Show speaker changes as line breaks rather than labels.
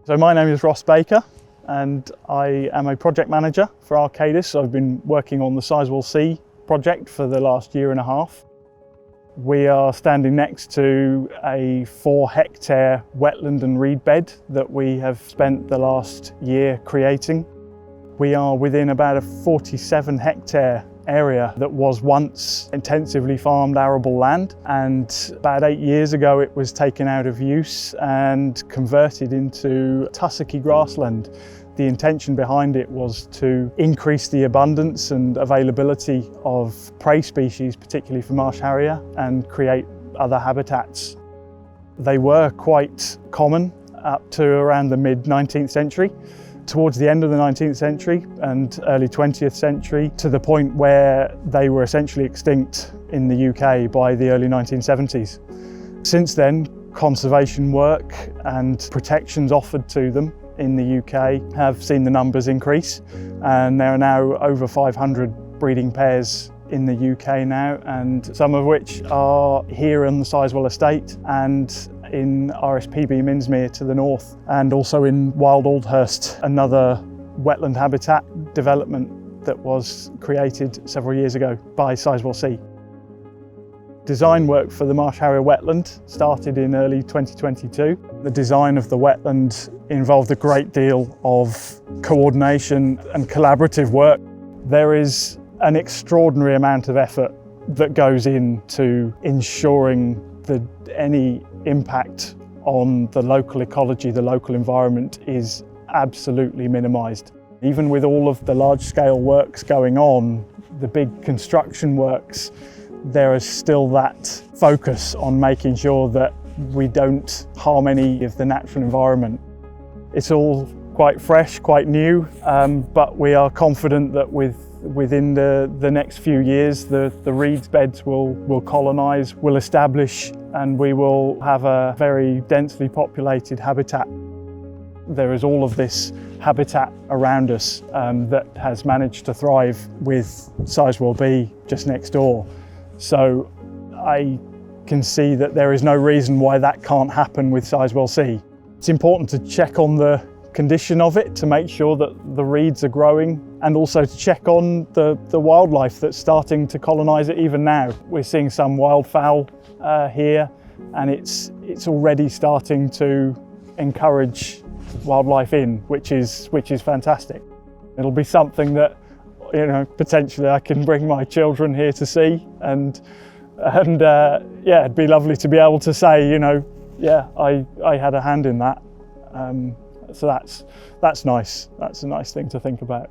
So my name is Ross Baker and I am a project manager for Arcadis. I've been working on the Sizewell C project for the last year and a half. We are standing next to a 4-hectare wetland and reed bed that we have spent the last year creating. We are within about a 47-hectare area that was once intensively farmed arable land, and about 8 years ago it was taken out of use and converted into tussocky grassland. The intention behind it was to increase the abundance and availability of prey species, particularly for marsh harrier, and create other habitats. They were quite common up to around the mid-19th century. Towards the end of the 19th century and early 20th century, to the point where they were essentially extinct in the UK by the early 1970s. Since then, conservation work and protections offered to them in the UK have seen the numbers increase, and there are now over 500 breeding pairs in the UK now, and some of which are here on the Sizewell estate and in RSPB Minsmere to the north, and also in Wild Aldhurst, another wetland habitat development that was created several years ago by Sizewell C. Design work for the Marsh harrier wetland started in early 2022. The design of the wetland involved a great deal of coordination and collaborative work. There is an extraordinary amount of effort that goes into ensuring that any impact on the local ecology, the local environment, is absolutely minimised. Even with all of the large-scale works going on, the big construction works, there is still that focus on making sure that we don't harm any of the natural environment. It's all quite fresh, quite new, but we are confident that within the next few years, the reeds beds will colonise, will establish, and we will have a very densely populated habitat. There is all of this habitat around us that has managed to thrive with Sizewell B just next door. So I can see that there is no reason why that can't happen with Sizewell C. It's important to check on the condition of it to make sure that the reeds are growing, and also to check on the wildlife that's starting to colonise it even now. We're seeing some wildfowl here, and it's already starting to encourage wildlife in, which is fantastic. It'll be something that, you know, potentially I can bring my children here to see, and yeah, it'd be lovely to be able to say, you know, yeah, I had a hand in that. So that's nice. That's a nice thing to think about.